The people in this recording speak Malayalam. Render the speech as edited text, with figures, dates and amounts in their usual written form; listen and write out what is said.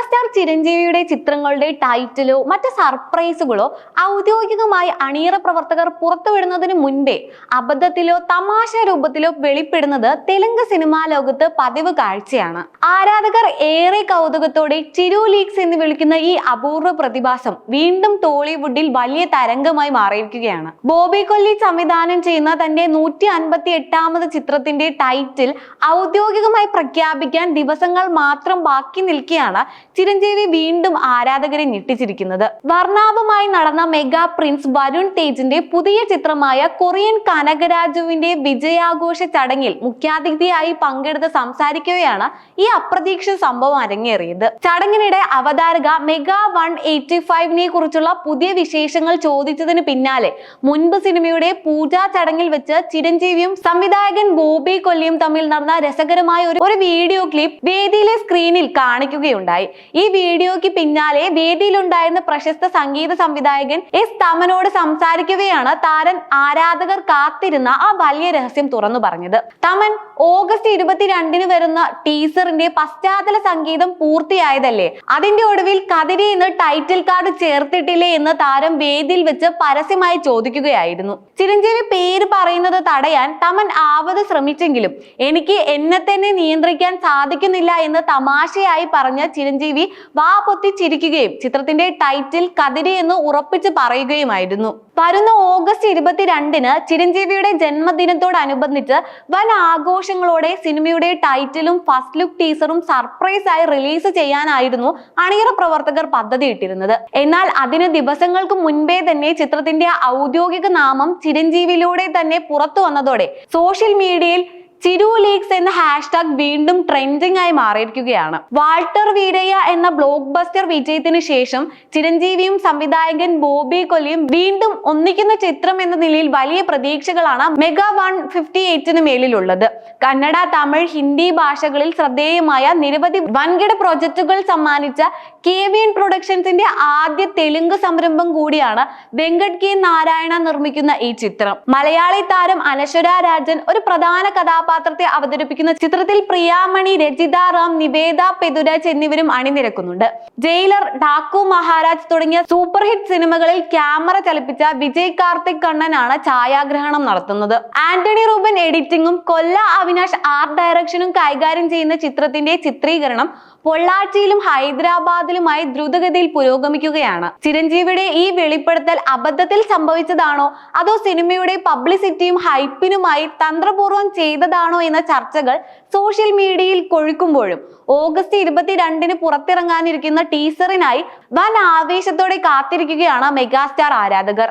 മെഗാസ്റ്റാർ ചിരഞ്ജീവിയുടെ ചിത്രങ്ങളുടെ ടൈറ്റിലോ മറ്റ് സർപ്രൈസുകളോ ഔദ്യോഗികമായി അണിയറ പ്രവർത്തകർ പുറത്തുവിടുന്നതിന് മുൻപേ അബദ്ധത്തിലോ തമാശ രൂപത്തിലോ വെളിപ്പെടുന്നത് തെലുങ്ക് സിനിമാ ലോകത്ത് പതിവ് കാഴ്ചയാണ്. ആരാധകർ ഏറെ കൗതുകത്തോടെ ചിരു ലീക്സ് എന്ന് വിളിക്കുന്ന ഈ അപൂർവ പ്രതിഭാസം വീണ്ടും ടോളിവുഡിൽ വലിയ തരംഗമായി മാറിയിരിക്കുകയാണ്. ബോബി കൊല്ലി സംവിധാനം ചെയ്യുന്ന തന്റെ 158ാമത് ചിത്രത്തിന്റെ ടൈറ്റിൽ ഔദ്യോഗികമായി പ്രഖ്യാപിക്കാൻ ദിവസങ്ങൾ മാത്രം ബാക്കി നിൽക്കെയാണ് ചിരഞ്ജീവി വീണ്ടും ആരാധകരെ ഞെട്ടിച്ചിരിക്കുന്നത്. വർണ്ണാഭമായി നടന്ന മെഗാ പ്രിൻസ് വരുൺ തേജിന്റെ പുതിയ ചിത്രമായ കൊറിയൻ കനകരാജുവിന്റെ വിജയാഘോഷ ചടങ്ങിൽ മുഖ്യാതിഥിയായി പങ്കെടുത്ത് സംസാരിക്കുകയാണ് ഈ അപ്രതീക്ഷിത സംഭവം അരങ്ങേറിയത്. ചടങ്ങിനിടെ അവതാരക മെഗാ 185നെ കുറിച്ചുള്ള പുതിയ വിശേഷങ്ങൾ ചോദിച്ചതിന് പിന്നാലെ മുൻപ് സിനിമയുടെ പൂജാ ചടങ്ങിൽ വെച്ച് ചിരഞ്ജീവിയും സംവിധായകൻ ബോബി കൊല്ലിയും തമ്മിൽ നടന്ന രസകരമായ ഒരു വീഡിയോ ക്ലിപ്പ് വേദിയിലെ സ്ക്രീനിൽ കാണിക്കുകയുണ്ടായി. ഈ വീഡിയോയ്ക്ക് പിന്നാലെ വേദിയിലുണ്ടായിരുന്ന പ്രശസ്ത സംഗീത സംവിധായകൻ എസ് തമനോട് സംസാരിക്കവെയാണ് താരൻ ആരാധകർ കാത്തിരുന്ന ആ വലിയ രഹസ്യം തുറന്നു പറഞ്ഞത്. തമൻ ഓഗസ്റ്റ് 22-ന് വരുന്ന ടീസറിന്റെ പശ്ചാത്തല സംഗീതം പൂർത്തിയായതല്ലേ, അതിന്റെ ഒടുവിൽ കതിരി എന്ന് ടൈറ്റിൽ കാർഡ് ചേർത്തിട്ടില്ലേ എന്ന് താരം വേദിയിൽ വെച്ച് പരസ്യമായി ചോദിക്കുകയായിരുന്നു. ചിരഞ്ജീവി പേര് പറയുന്നത് തടയാൻ തമൻ ആവത് ശ്രമിച്ചെങ്കിലും എനിക്ക് എന്നെ തന്നെ നിയന്ത്രിക്കാൻ സാധിക്കുന്നില്ല എന്ന് തമാശയായി പറഞ്ഞ ചിരഞ്ജീവി വാ പൊത്തി ചിരിക്കുകയും ചിത്രത്തിന്റെ ടൈറ്റിൽ കതിരി എന്ന് ഉറപ്പിച്ച് പറയുകയുമായിരുന്നു. വരുന്ന ഓഗസ്റ്റ് 22-ന് ചിരഞ്ജീവിയുടെ ജന്മദിനത്തോടനുബന്ധിച്ച് വൻ ആഘോഷങ്ങളോടെ സിനിമയുടെ ടൈറ്റിലും ഫസ്റ്റ് ലുക്ക് ടീസറും സർപ്രൈസ് ആയി റിലീസ് ചെയ്യാനായിരുന്നു അണിയറ പ്രവർത്തകർ പദ്ധതിയിട്ടിരുന്നത്. എന്നാൽ അതിന് ദിവസങ്ങൾക്ക് മുൻപേ തന്നെ ചിത്രത്തിന്റെ ഔദ്യോഗിക നാമം ചിരഞ്ജീവിയിലൂടെ തന്നെ പുറത്തു വന്നതോടെ സോഷ്യൽ മീഡിയയിൽ ചിരു ലീക്സ് എന്ന ഹാഷ്ടാഗ് വീണ്ടും ട്രെൻഡിംഗ് ആയി മാറിയിരിക്കുകയാണ്. വാൾട്ടർ വീരയ്യ എന്ന ബ്ലോക്ക് ബസ്റ്റർ വിജയത്തിന് ശേഷം ചിരഞ്ജീവിയും സംവിധായകൻ ബോബി കൊല്ലിയും വീണ്ടും ഒന്നിക്കുന്ന ചിത്രം എന്ന നിലയിൽ വലിയ പ്രതീക്ഷകളാണ് മെഗാ 158ന് മേലിലുള്ളത്. കന്നഡ, തമിഴ്, ഹിന്ദി ഭാഷകളിൽ ശ്രദ്ധേയമായ നിരവധി വൻകിട പ്രൊജക്ടുകൾ സമ്മാനിച്ച KVN പ്രൊഡക്ഷൻസിന്റെ ആദ്യ തെലുങ്ക് സംരംഭം കൂടിയാണ് വെങ്കട് കെ നാരായണ നിർമ്മിക്കുന്ന ഈ ചിത്രം. മലയാളി താരം അനശ്വര രാജൻ ഒരു പ്രധാന കഥാപാത്രത്തെ അവതരിപ്പിക്കുന്ന ചിത്രത്തിൽ പ്രിയാമണി, രജിത റാം, നിവേദ പെതുരാജ് എന്നിവരും അണിനിരക്കുന്നുണ്ട്. ജയിലർ, ഡാക്കു മഹാരാജ് തുടങ്ങിയ സൂപ്പർ ഹിറ്റ് സിനിമകളിൽ ക്യാമറ ചലിപ്പിച്ച വിജയ് കാർത്തിക് കണ്ണനാണ് ഛായാഗ്രഹണം നടത്തുന്നത്. ആന്റണി റൂബൻ എഡിറ്റിംഗും കൊല്ല അവിനാഷ് ആർട്ട് ഡയറക്ഷനും കൈകാര്യം ചെയ്യുന്ന ചിത്രത്തിന്റെ ചിത്രീകരണം പൊള്ളാച്ചിയിലും ഹൈദരാബാദിലുമായി ദ്രുതഗതിയിൽ പുരോഗമിക്കുകയാണ്. ചിരഞ്ജീവിയുടെ ഈ വെളിപ്പെടുത്തൽ അബദ്ധത്തിൽ സംഭവിച്ചതാണോ അതോ സിനിമയുടെ പബ്ലിസിറ്റിയും ഹൈപ്പിനുമായി തന്ത്രപൂർവ്വം ചെയ്തതാണോ എന്ന ചർച്ചകൾ സോഷ്യൽ മീഡിയയിൽ കൊഴുക്കുമ്പോഴും ഓഗസ്റ്റ് 22-ന് പുറത്തിറങ്ങാനിരിക്കുന്ന ടീസറിനായി വൻ ആവേശത്തോടെ കാത്തിരിക്കുകയാണ് മെഗാസ്റ്റാർ ആരാധകർ.